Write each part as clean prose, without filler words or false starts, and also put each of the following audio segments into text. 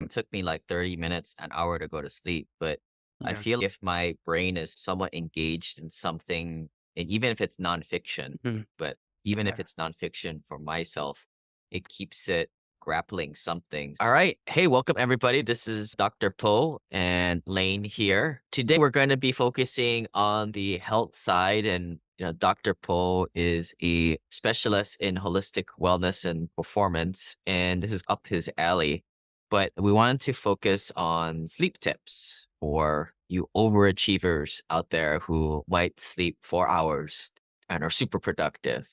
It took me like 30 minutes, an hour to go to sleep. But I Yeah. feel if my brain is somewhat engaged in something, and even if it's nonfiction, Mhm. but even if Yeah. it's nonfiction for myself, it keeps it grappling something. All right. Hey, welcome everybody. This is Dr. Poe and Lane here. Today we're going to be focusing on the health side, and Dr. Poe is a specialist in holistic wellness and performance, and this is up his alley. But we wanted to focus on sleep tips for you overachievers out there who might sleep 4 hours and are super productive.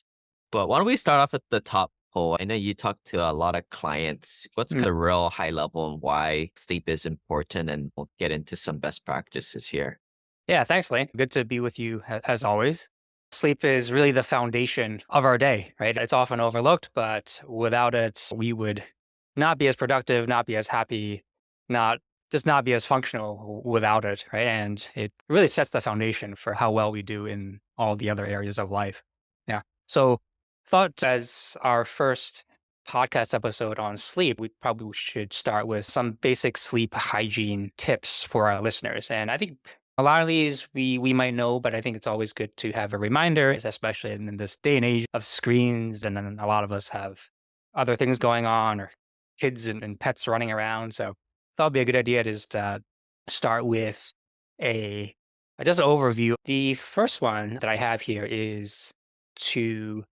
But why don't we start off at the top, Paul? I know you talk to a lot of clients. What's Mm. kind of real high level and why sleep is important? And we'll get into some best practices here. Yeah, thanks, Lane. Good to be with you as always. Sleep is really the foundation of our day, right? It's often overlooked, but without it, we would not be as productive, not be as happy, not not be as functional without it, right? And it really sets the foundation for how well we do in all the other areas of life. Yeah. So, thought as our first podcast episode on sleep, we probably should start with some basic sleep hygiene tips for our listeners. And I think a lot of these we might know, but I think it's always good to have a reminder, especially in this day and age of screens. And then a lot of us have other things going on or kids and pets running around. So thought it'd be a good idea to just start with a just an overview. The first one that I have here is to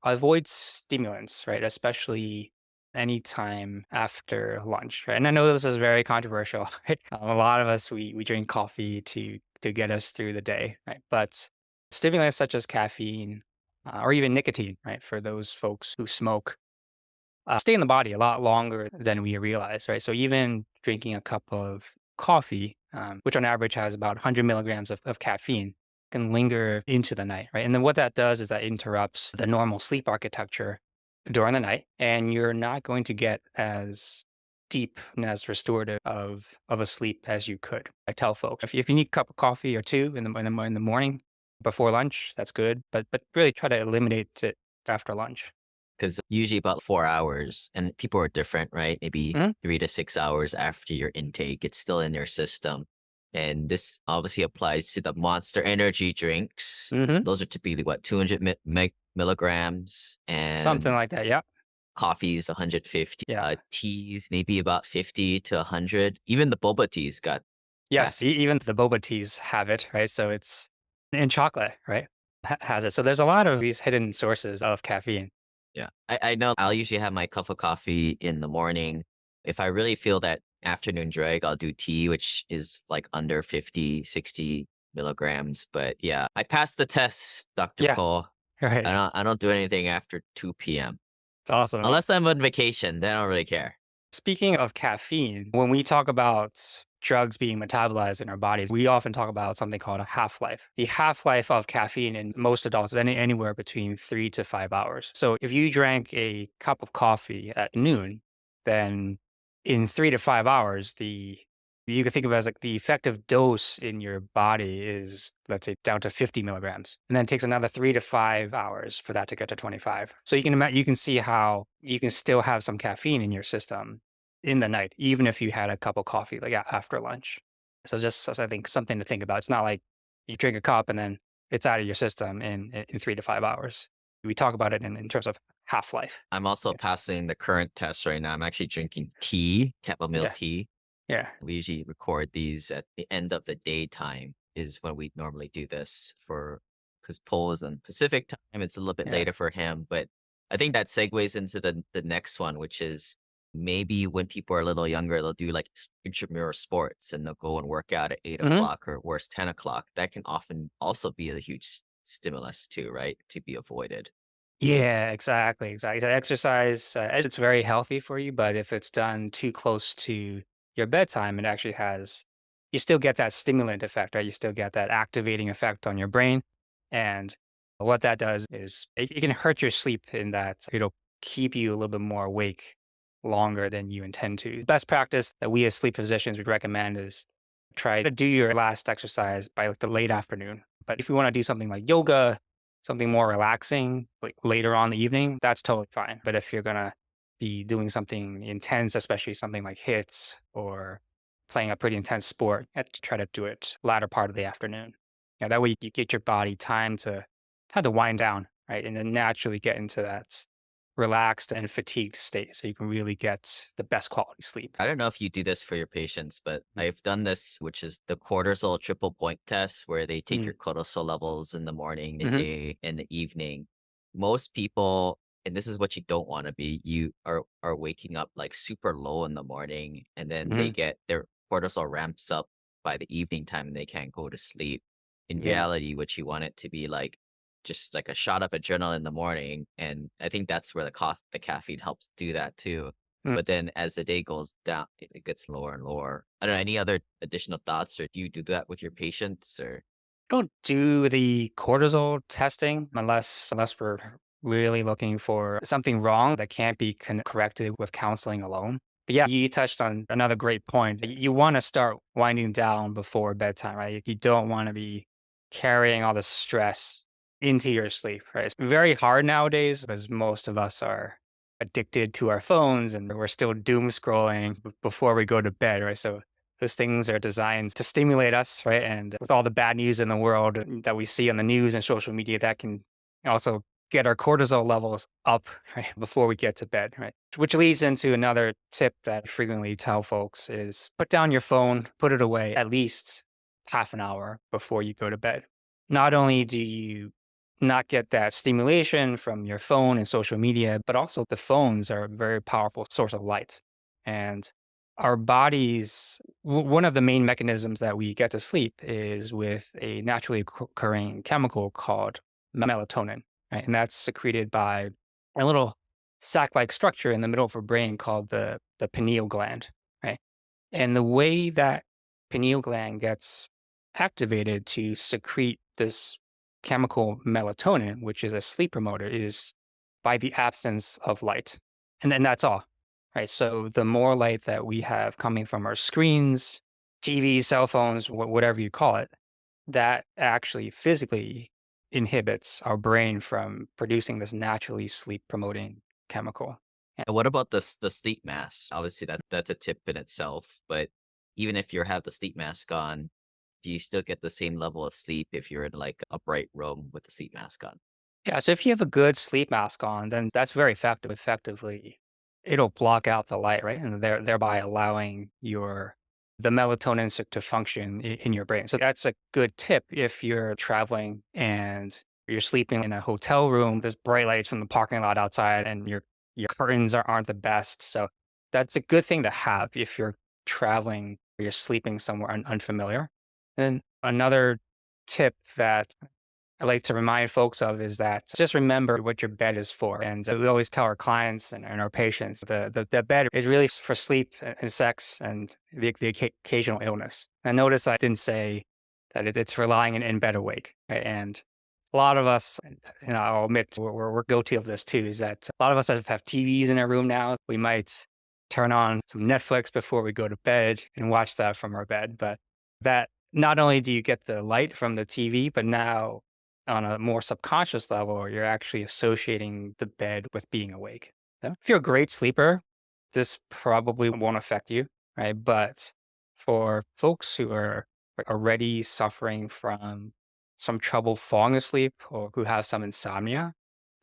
avoid stimulants, right? Especially anytime after lunch, right? And I know this is very controversial, right? A lot of us we drink coffee to get us through the day, right? But stimulants such as caffeine or even nicotine, right? For those folks who smoke, stay in the body a lot longer than we realize, right? So even drinking a cup of coffee, which on average has about 100 milligrams of caffeine, can linger into the night, right? And then what that does is that interrupts the normal sleep architecture during the night, and you're not going to get as deep and as restorative of a sleep as you could. I tell folks if you need a cup of coffee or two in the morning before lunch, that's good, but really try to eliminate it after lunch. Because usually about 4 hours, and people are different, right? Maybe Mhm. 3 to 6 hours after your intake, it's still in your system. And this obviously applies to the Monster Energy drinks. Mhm. Those are typically what, 200 milligrams, Something and like that, yep. coffees 150, Yeah. teas maybe about 50 to 100. Even the boba teas got Yes, caffeine. even the boba teas have it, right? So it's and chocolate, right, has it. So there's a lot of these hidden sources of caffeine. Yeah. I know I'll usually have my cup of coffee in the morning. If I really feel that afternoon drag, I'll do tea, which is like under 50, 60 milligrams. But yeah, I passed the test, Dr. Yeah, Paul. I right. don't I don't do anything after 2 p.m. It's awesome. Unless I'm on vacation, then I don't really care. Speaking of caffeine, when we talk about drugs being metabolized in our bodies, we often talk about something called a half-life. The half-life of caffeine in most adults is anywhere between 3 to 5 hours. So if you drank a cup of coffee at noon, then in 3 to 5 hours, the you can think of it as like the effective dose in your body is, let's say, down to 50 milligrams. And then it takes another 3 to 5 hours for that to get to 25. So you can imagine, you can see how you can still have some caffeine in your system in the night, even if you had a cup of coffee like after lunch. So just I think something to think about. It's not like you drink a cup and then it's out of your system in 3 to 5 hours. We talk about it in terms of half life. I'm also Yeah. passing the current test right now. I'm actually drinking tea, chamomile Yeah. tea. Yeah. We usually record these at the end of the daytime is when we normally do this for because Paul is in Pacific time. It's a little bit Yeah. later for him, but I think that segues into the next one, which is maybe when people are a little younger, they'll do like intramural sports and they'll go and work out at eight Mhm. o'clock or worse, 10 o'clock. That can often also be a huge stimulus too, right? To be avoided. Yeah, exactly. So exercise, it's very healthy for you, but if it's done too close to your bedtime, it actually has you still get that stimulant effect, right? You still get that activating effect on your brain. And what that does is it can hurt your sleep in that it'll keep you a little bit more awake longer than you intend to. Best practice that we as sleep physicians would recommend is try to do your last exercise by like the late afternoon. But if you want to do something like yoga, something more relaxing, like later on in the evening, that's totally fine. But if you're gonna be doing something intense, especially something like hits or playing a pretty intense sport. You have to try to do it latter part of the afternoon. Yeah, that way you get your body time to kind of wind down, right? And then naturally get into that relaxed and fatigued state so you can really get the best quality sleep. I don't know if you do this for your patients, but Mm. I've done this, which is the cortisol triple point test, where they take Mm. your cortisol levels in the morning, the Hmm. day, and the evening. Most people, and this is what you don't want to be, you are waking up like super low in the morning, and then they Hmm. get their cortisol ramps up by the evening time and they can't go to sleep. In Yeah. reality, what you want it to be like just like a shot of adrenaline in the morning. And I think that's where the caffeine helps do that too, Mm. but then as the day goes down, it gets lower and lower. I don't know, any other additional thoughts, or do you do that with your patients, or Don't do the cortisol testing unless we're really looking for something wrong that can't be corrected with counseling alone. But yeah, you touched on another great point. You want to start winding down before bedtime, right? You don't want to be carrying all the stress into your sleep, right? It's very hard nowadays because most of us are addicted to our phones and we're still doom scrolling before we go to bed, right? So those things are designed to stimulate us, right? And with all the bad news in the world that we see on the news and social media, that can also get our cortisol levels up, right, before we get to bed, right? Which leads into another tip that I frequently tell folks is put down your phone, put it away at least half an hour before you go to bed. Not only do you not get that stimulation from your phone and social media, but also the phones are a very powerful source of light. And our bodies, one of the main mechanisms that we get to sleep is with a naturally occurring chemical called melatonin, right? And that's secreted by a little sac-like structure in the middle of our brain called the pineal gland, right? And the way that pineal gland gets activated to secrete this chemical melatonin, which is a sleep promoter, is by the absence of light. And then that's all, right? So the more light that we have coming from our screens, TVs, cell phones, whatever you call it, that actually physically inhibits our brain from producing this naturally sleep promoting chemical. and what about the sleep mask? Obviously, that's a tip in itself, but even if you have the sleep mask on, do you still get the same level of sleep if you're in like a bright room with the sleep mask on? Yeah, so if you have a good sleep mask on, then that's very effective. Effectively, it'll block out the light, right? And thereby allowing the melatonin to function in your brain. So that's a good tip if you're traveling and you're sleeping in a hotel room. There's bright lights from the parking lot outside, and your curtains aren't the best. So that's a good thing to have if you're traveling or you're sleeping somewhere unfamiliar. And another tip that I like to remind folks of is that just remember what your bed is for. And we always tell our clients and our patients the bed is really for sleep and sex and the occasional illness. And notice I didn't say that it's for lying in bed awake. Right? And a lot of us, I'll admit we're guilty of this too, is that a lot of us have TVs in our room now. We might turn on some Netflix before we go to bed and watch that from our bed. But that not only do you get the light from the TV, but now on a more subconscious level, you're actually associating the bed with being awake. So if you're a great sleeper, this probably won't affect you, right? But for folks who are already suffering from some trouble falling asleep or who have some insomnia,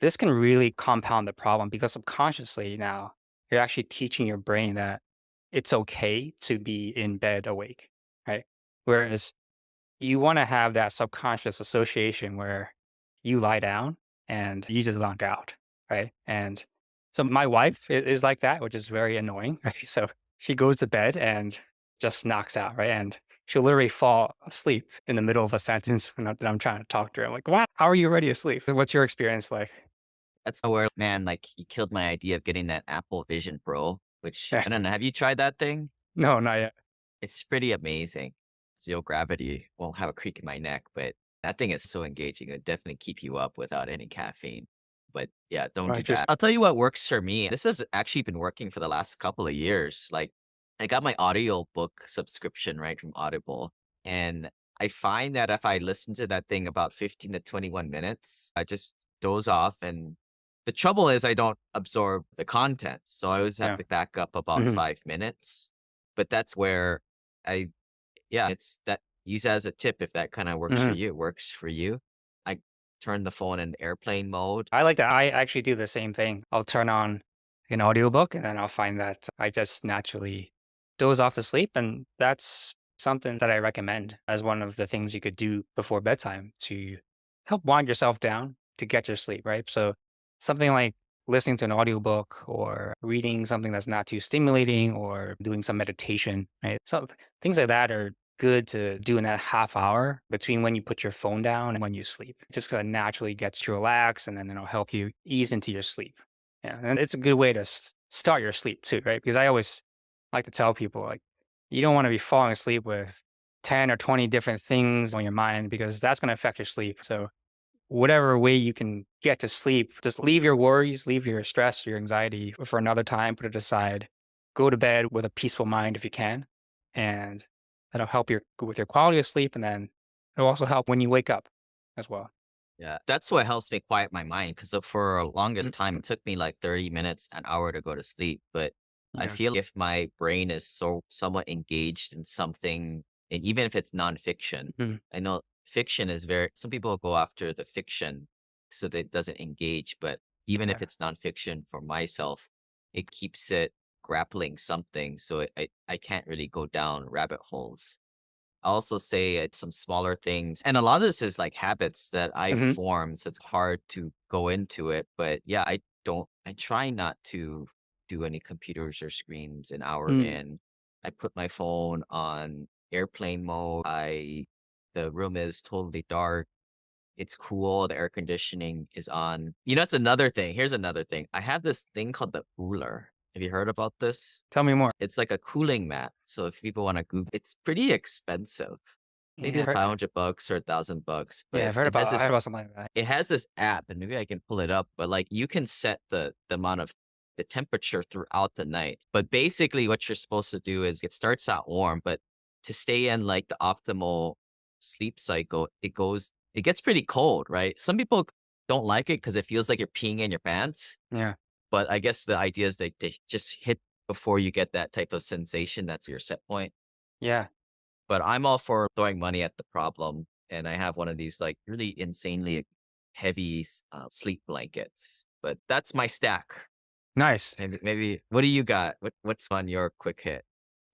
this can really compound the problem because subconsciously now you're actually teaching your brain that it's okay to be in bed awake, right? Whereas you wanna have that subconscious association where you lie down and you just knock out, right? And so my wife is like that, which is very annoying, right? So she goes to bed and just knocks out, right? And she'll literally fall asleep in the middle of a sentence when that I'm trying to talk to her. I'm like, "What? How are you already asleep? What's your experience like?" That's where, man, like you killed my idea of getting that Apple Vision Pro, which I don't know. Have you tried that thing? No, not yet. It's pretty amazing. Zero gravity won't have a creak in my neck, but that thing is so engaging. It'd definitely keep you up without any caffeine. But yeah, don't Oh, do that. interesting. I'll tell you what works for me. This has actually been working for the last couple of years. Like I got my audio book subscription, right, from Audible. And I find that if I listen to that thing about 15 to 21 minutes, I just doze off and The trouble is I don't absorb the content, so I always have Yeah. to back up about Mhm. 5 minutes, but that's where I yeah, it's that use it as a tip if that kinda works for Mhm. you, it works for you. I turn the phone in airplane mode. I like that. I actually do the same thing. I'll turn on an audiobook and then I'll find that I just naturally doze off to sleep. And that's something that I recommend as one of the things you could do before bedtime to help wind yourself down to get your sleep, right? So something like listening to an audiobook or reading something that's not too stimulating or doing some meditation, right? So things like that are good to do in that half hour between when you put your phone down and when you sleep. It just kind of naturally gets you relaxed and then it'll help you ease into your sleep. Yeah. And it's a good way to start your sleep too, right? Because I always like to tell people, like, you don't want to be falling asleep with 10 or 20 different things on your mind because that's going to affect your sleep. So, whatever way you can get to sleep, just leave your worries, leave your stress, your anxiety for another time, put it aside. Go to bed with a peaceful mind if you can. And that'll help your with your quality of sleep. And then it'll also help when you wake up as well. Yeah, that's what helps me quiet my mind because for longest time, Mhm. it took me like 30 minutes, an hour to go to sleep. But I Yeah. feel if my brain is so somewhat engaged in something, and even if it's nonfiction, Mhm. I know fiction is very, some people go after the fiction so that it doesn't engage. But even if Yeah. it's nonfiction for myself, it keeps it grappling something. So I can't really go down rabbit holes. I also say it's some smaller things. And a lot of this is like habits that I Hmm. formed. So it's hard to go into it. But yeah, I try not to do any computers or screens an hour Mm. in. I put my phone on airplane mode. The room is totally dark. It's cool. The air conditioning is on. That's another thing. Here's another thing. I have this thing called the Uller. Have you heard about this? Tell me more. It's like a cooling mat. So if people want to Google, it's pretty expensive, maybe Yeah. like $500 or $1,000, Yeah. but I heard about something like that. it has this app, and maybe I can pull it up, but like you can set the amount of the temperature throughout the night. But basically what you're supposed to do is it starts out warm, but to stay in like the optimal sleep cycle, it gets pretty cold, right? Some people don't like it because it feels like you're peeing in your pants. Yeah. But I guess the idea is they just hit before you get that type of sensation. That's your set point. Yeah. But I'm all for throwing money at the problem, and I have one of these, like, really insanely heavy sleep blankets, but that's my stack. Nice. Maybe what do you got? What's on your quick hit?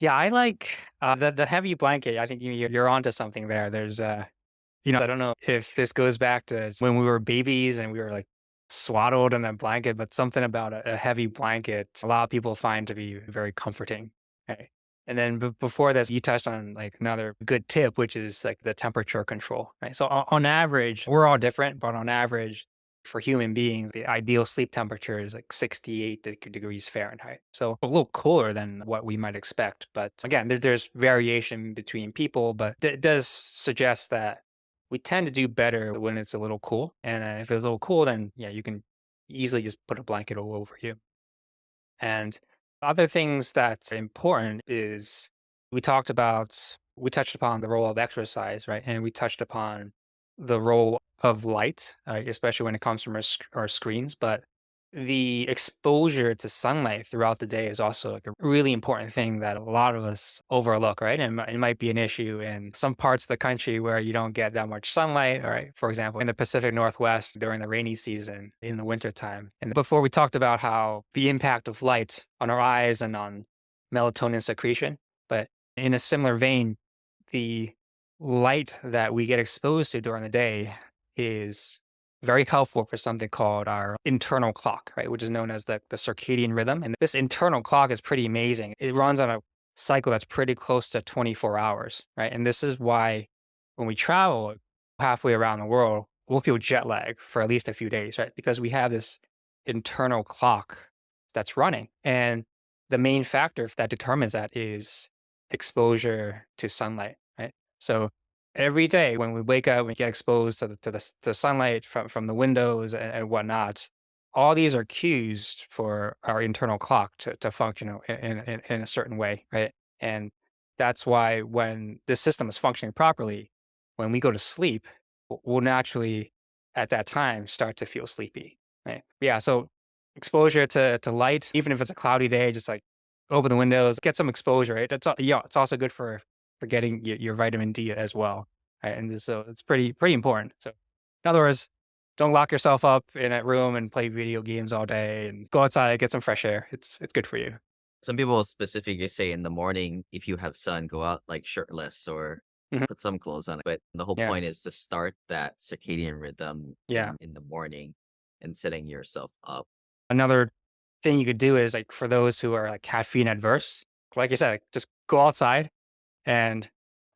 Yeah. I like the heavy blanket. I think you're onto something there. There's I don't know if this goes back to when we were babies and we were like swaddled in a blanket, but something about a heavy blanket, a lot of people find to be very comforting. Okay. And then before this, you touched on like another good tip, which is like the temperature control, right? So on average, we're all different, but on average, for human beings, the ideal sleep temperature is like 68 degrees Fahrenheit. So a little cooler than what we might expect. But again, there's variation between people, but it does suggest that we tend to do better when it's a little cool. And if it's a little cool, then yeah, you can easily just put a blanket all over you. And other things that's important is we touched upon the role of exercise, right? And we touched upon the role of light, especially when it comes from our screens. But the exposure to sunlight throughout the day is also like a really important thing that a lot of us overlook, right? And it might be an issue in some parts of the country where you don't get that much sunlight, all right? For example, in the Pacific Northwest during the rainy season in the wintertime. And before we talked about how the impact of light on our eyes and on melatonin secretion, but in a similar vein, the light that we get exposed to during the day is very helpful for something called our internal clock, right? Which is known as the circadian rhythm. And this internal clock is pretty amazing. It runs on a cycle that's pretty close to 24 hours, right? And this is why when we travel halfway around the world, we'll feel jet lag for at least a few days, right? Because we have this internal clock that's running. And the main factor that determines that is exposure to sunlight, right? So every day when we wake up, we get exposed to sunlight from the windows and whatnot. All these are cues for our internal clock to function in a certain way, right? And that's why when this system is functioning properly, when we go to sleep, we'll naturally at that time start to feel sleepy. Right? Yeah. So exposure to light, even if it's a cloudy day, just like open the windows, get some exposure. Right? Yeah. It's also good for getting your vitamin D as well. Right? And so it's pretty important. So in other words, don't lock yourself up in a room and play video games all day, and go outside, get some fresh air. It's good for you. Some people specifically say in the morning, if you have sun, go out like shirtless or Mhm. put some clothes on. But the whole Yeah. point is to start that circadian rhythm Yeah. in the morning and setting yourself up. Another thing you could do is like for those who are like caffeine adverse, like you said, like, just go outside and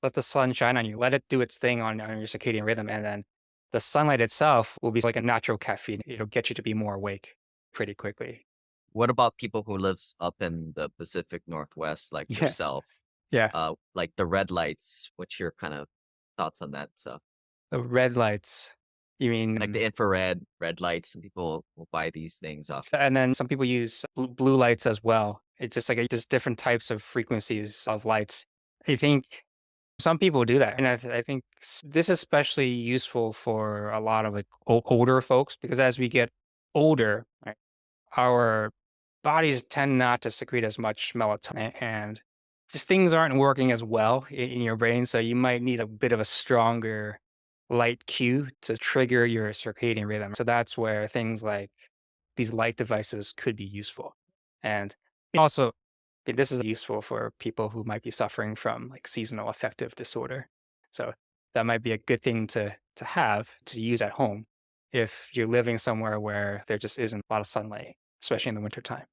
let the sun shine on you. Let it do its thing on your circadian rhythm. And then the sunlight itself will be like a natural caffeine. It'll get you to be more awake pretty quickly. What about people who lives up in the Pacific Northwest like Yeah. yourself? Yeah. Like the red lights, what's your kind of thoughts on that stuff? The red lights. You Like mean, the infrared red lights, some people will buy these things off. and then some people use blue lights as well. It's just like just different types of frequencies of lights. I think some people do that, and I think this is especially useful for a lot of like older folks because as we get older, right, our bodies tend not to secrete as much melatonin, and just things aren't working as well in your brain. So you might need a bit of a stronger light cue to trigger your circadian rhythm. So that's where things like these light devices could be useful. And also, this is useful for people who might be suffering from like seasonal affective disorder. So that might be a good thing to have to use at home if you're living somewhere where there just isn't a lot of sunlight, especially in the wintertime.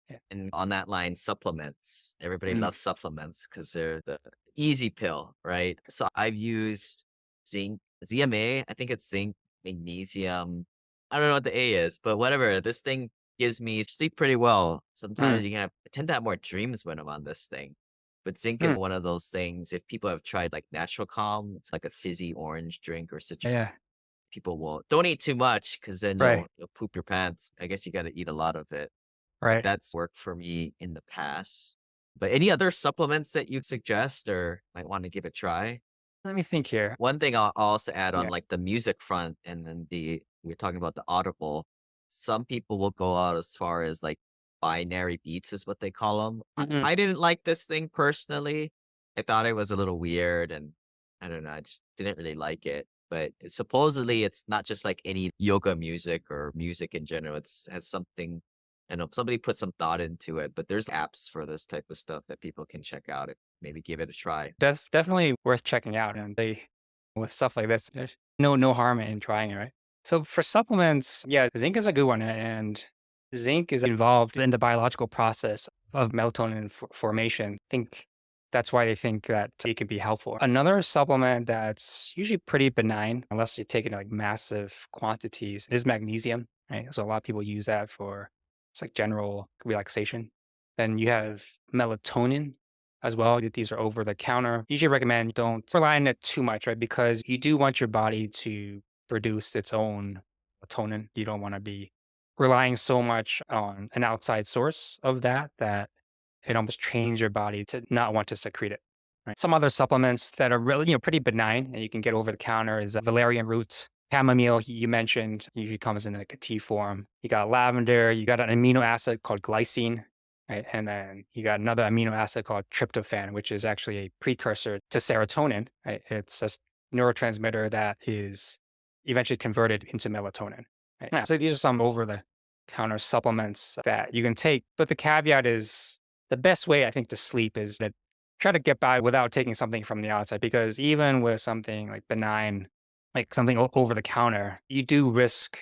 Yeah. And on that line, supplements. Everybody Mm. loves supplements because they're the easy pill, right? So I've used zinc, ZMA, I think it's zinc, magnesium. I don't know what the A is, but whatever. This thing gives me sleep pretty well. Mm. Sometimes I tend to have more dreams when I'm on this thing. But zinc Mm. is one of those things. If people have tried like Natural Calm, it's like a fizzy orange drink or citrus. Yeah. People will don't eat too much because then Right. you'll poop your pants. I guess you got to eat a lot of it, but Right. that's worked for me in the past. But any other supplements that you suggest or might want to give a try? Let me think here. One thing I'll also add on Yeah. like the music front and then we're talking about the audible. Some people will go out as far as like binary beats is what they call them. Mhm. I didn't like this thing personally. I thought it was a little weird and I don't know, I just didn't really like it. But supposedly it's not just like any yoga music or music in general. It's has something I know somebody put some thought into it, but there's apps for this type of stuff that people can check out and maybe give it a try. That's definitely worth checking out. And they, with stuff like this, there's no harm in trying it, right? So for supplements, yeah, zinc is a good one, and zinc is involved in the biological process of melatonin formation. I think that's why they think that it could be helpful. Another supplement that's usually pretty benign, unless you take it in like massive quantities, is magnesium. Right, so a lot of people use that for it's like general relaxation. Then you have melatonin as well. These are over the counter. Usually recommend don't rely on it too much, right? Because you do want your body to produce its own melatonin. You don't want to be relying so much on an outside source of that it almost trains your body to not want to secrete it. Right? Some other supplements that are really, pretty benign and you can get over the counter is valerian root, chamomile. You mentioned usually comes in like a tea form. You got lavender. You got an amino acid called glycine. Right. And then you got another amino acid called tryptophan, which is actually a precursor to serotonin. Right? It's a neurotransmitter that is eventually converted into melatonin. Right? Yeah, so these are some over the counter supplements that you can take. But the caveat is the best way, I think, to sleep is that try to get by without taking something from the outside, because even with something like benign, like something over the counter, you do risk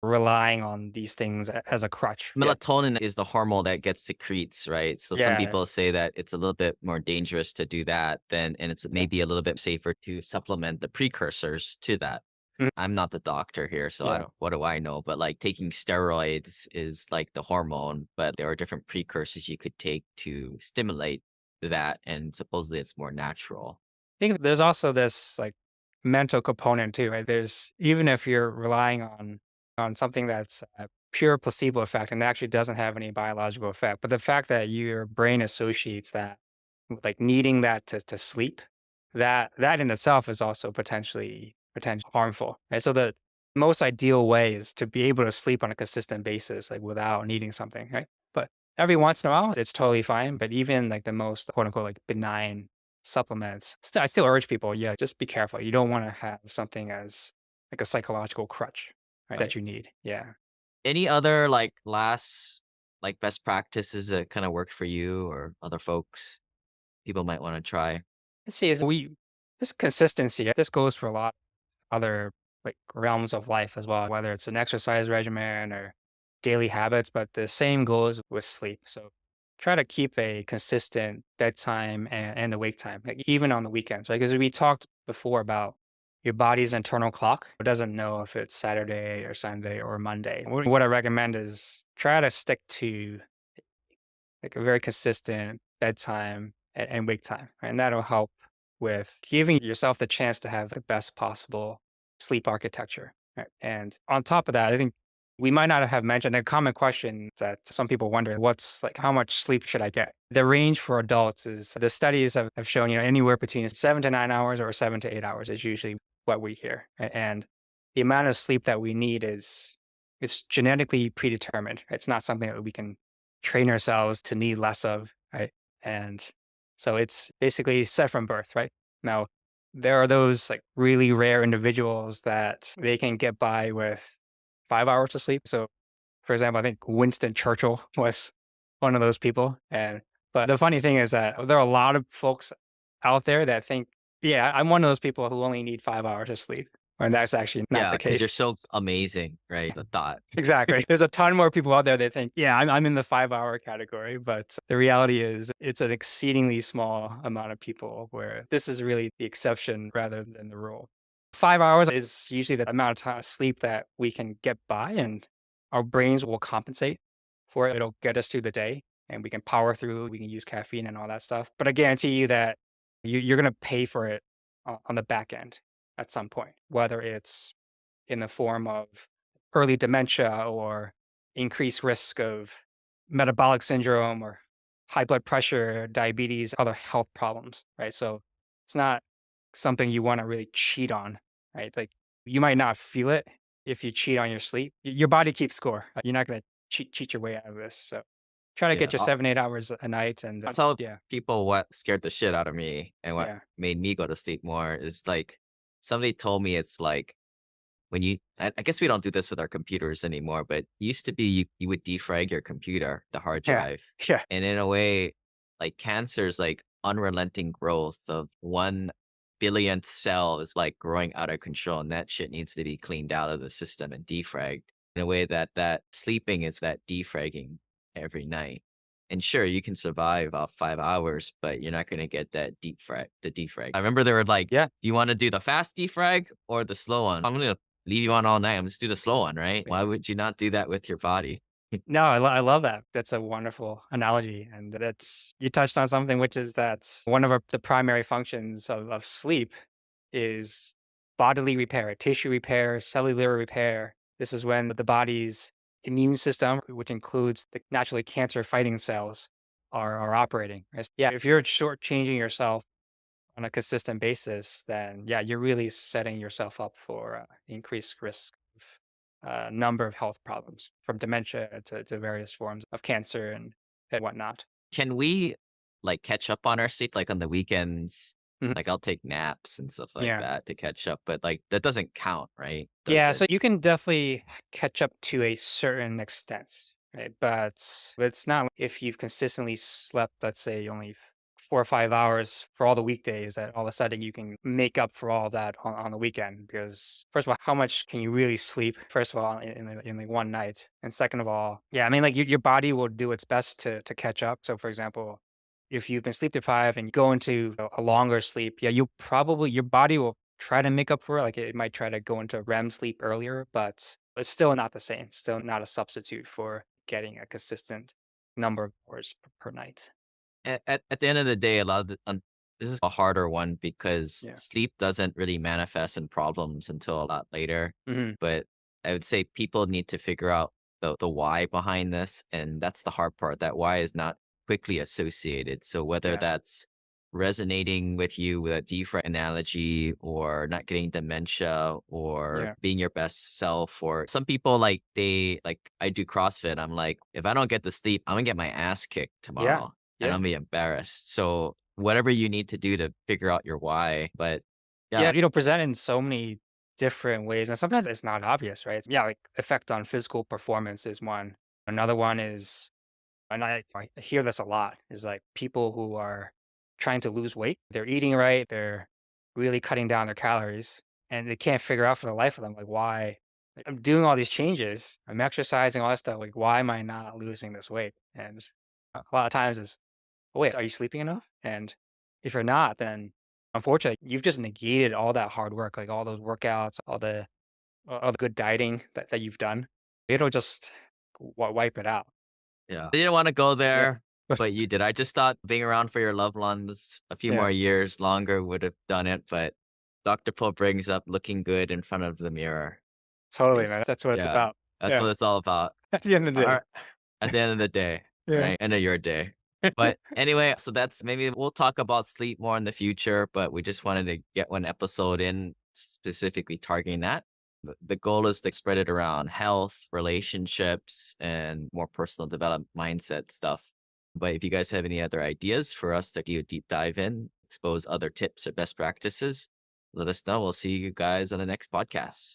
relying on these things as a crutch. Yeah. Melatonin is the hormone that gets secretes, right? So some Yeah. people say that it's a little bit more dangerous to do that than, and it's Yeah. maybe a little bit safer to supplement the precursors to that. Mhm. I'm not the doctor here, so I Yeah. don't, what do I know? But like taking steroids is like the hormone, but there are different precursors you could take to stimulate that. And supposedly it's more natural. I think there's also this like mental component too, right? There's even if you're relying on something that's a pure placebo effect and actually doesn't have any biological effect, but the fact that your brain associates that with like needing that to sleep, that in itself is also potentially harmful. Right? So most ideal way is to be able to sleep on a consistent basis, like without needing something, right? But every once in a while, it's totally fine. But even like the most quote unquote like benign supplements, I still urge people, yeah, just be careful. You don't want to have something as like a psychological crutch, right? Okay. That you need. Yeah. Any other like last like best practices that kind of worked for you or other folks people might want to try? Let's see, this consistency, this goes for a lot of other like realms of life as well, whether it's an exercise regimen or daily habits, but the same goes with sleep. So try to keep a consistent bedtime and the wake time, like even on the weekends, right? Because we talked before about your body's internal clock. It doesn't know if it's Saturday or Sunday or Monday. What I recommend is try to stick to like a very consistent bedtime and wake time, right? And that'll help with giving yourself the chance to have the best possible sleep architecture. Right? And on top of that, I think we might not have mentioned a common question that some people wonder, what's like, how much sleep should I get? The range for adults is the studies have shown, anywhere between 7 to 9 hours or 7 to 8 hours is usually what we hear. And the amount of sleep that we need it's genetically predetermined. It's not something that we can train ourselves to need less of, right? And so it's basically set from birth, right? Now, there are those like really rare individuals that they can get by with 5 hours of sleep. So, for example, I think Winston Churchill was one of those people. But the funny thing is that there are a lot of folks out there that think, yeah, I'm one of those people who only need 5 hours of sleep. And that's actually not Yeah, the because you're case. so amazing, right? The thought. Exactly. There's a ton more people out there that think, yeah, I'm in the 5 hour category. But the reality is, it's an exceedingly small amount of people where this is really the exception rather than the rule. 5 hours is usually the amount of time sleep that we can get by, and our brains will compensate for it. It'll get us through the day and we can power through. We can use caffeine and all that stuff. But I guarantee you that you're going to pay for it on the back end at some point, whether it's in the form of early dementia or increased risk of metabolic syndrome or high blood pressure, diabetes, other health problems, right? So it's not something you want to really cheat on, right? Like you might not feel it if you cheat on your sleep. Your body keeps score. You're not going to cheat your way out of this. So try to Yeah. get your 7, 8 hours a night. And I'll tell yeah, people what scared the shit out of me and what yeah, made me go to sleep more is like somebody told me it's like when I guess we don't do this with our computers anymore, but it used to be you would defrag your computer, the hard yeah, drive. yeah, And in a way, like cancer is like unrelenting growth of 1 billionth cell is like growing out of control. And that shit needs to be cleaned out of the system and defragged in a way that sleeping is that defragging every night. And sure, you can survive off 5 hours, but you're not going to get that the defrag. I remember they were like, yeah. do you want to do the fast defrag or the slow one? I'm going to leave you on all night. I'm just do the slow one, right? Why would you not do that with your body? No, I love that. That's a wonderful analogy, and that's you touched on something, which is that one of the primary functions of sleep is bodily repair, tissue repair, cellular repair. This is when the body's immune system, which includes the naturally cancer-fighting cells, are operating. Yeah, if you're shortchanging yourself on a consistent basis, then yeah, you're really setting yourself up for increased risk of a number of health problems, from dementia to various forms of cancer and whatnot. Can we like catch up on our sleep like on the weekends? Mhm. Like I'll take naps and stuff like Yeah. that to catch up, but like that doesn't count, right? Does Yeah, it? so you can definitely catch up to a certain extent, right? But it's not if you've consistently slept, let's say, only 4 or 5 hours for all the weekdays, that all of a sudden you can make up for all that on the weekend. Because first of all, how much can you really sleep? First of all, in the one night, and second of all, yeah, I mean, like your body will do its best to catch up. So, for example, if you've been sleep deprived and you go into a longer sleep, yeah, your body will try to make up for it. Like it might try to go into REM sleep earlier, but it's still not the same. Still not a substitute for getting a consistent number of hours per night. At the end of the day, a lot of this is a harder one because Yeah. sleep doesn't really manifest in problems until a lot later. Hmm. But I would say people need to figure out the why behind this, and that's the hard part. That why is not quickly associated. So whether Yeah. that's resonating with you with a different analogy or not getting dementia or Yeah. being your best self. Or some people like I do CrossFit. I'm like, if I don't get to sleep, I'm gonna get my ass kicked Yeah. tomorrow and Yeah. I'm gonna be embarrassed. So whatever you need to do to figure out your why. But Yeah. yeah, Present in so many different ways. And sometimes it's not obvious, right? Yeah. Like effect on physical performance is one. Another one is, and I hear this a lot, is like people who are trying to lose weight. They're eating right. They're really cutting down their calories and they can't figure out for the life of them, like, why like, I'm doing all these changes. I'm exercising, all that stuff. Like, why am I not losing this weight? And a lot of times it's, "Oh, wait, are you sleeping enough? And if you're not, then unfortunately, you've just negated all that hard work, like all those workouts, all the good dieting that you've done. It'll just wipe it out. yeah. You didn't want to go Yeah. there, but you did. I just thought being around for your loved ones a few Yeah. more years longer would have done it. But Dr. Poe brings up looking good in front of the mirror. Totally, man. Is That's what it's yeah, about. that's Yeah. what it's all about. At the end of the day. Alri At the end of the day, Yeah. right? End of your day. But anyway, so that's maybe we'll talk about sleep more in the future, but we just wanted to get one episode in specifically targeting that. The goal is to spread it around health, relationships, and more personal development mindset stuff. But if you guys have any other ideas for us to do a deep dive in, expose other tips or best practices, let us know. We'll see you guys on the next podcast.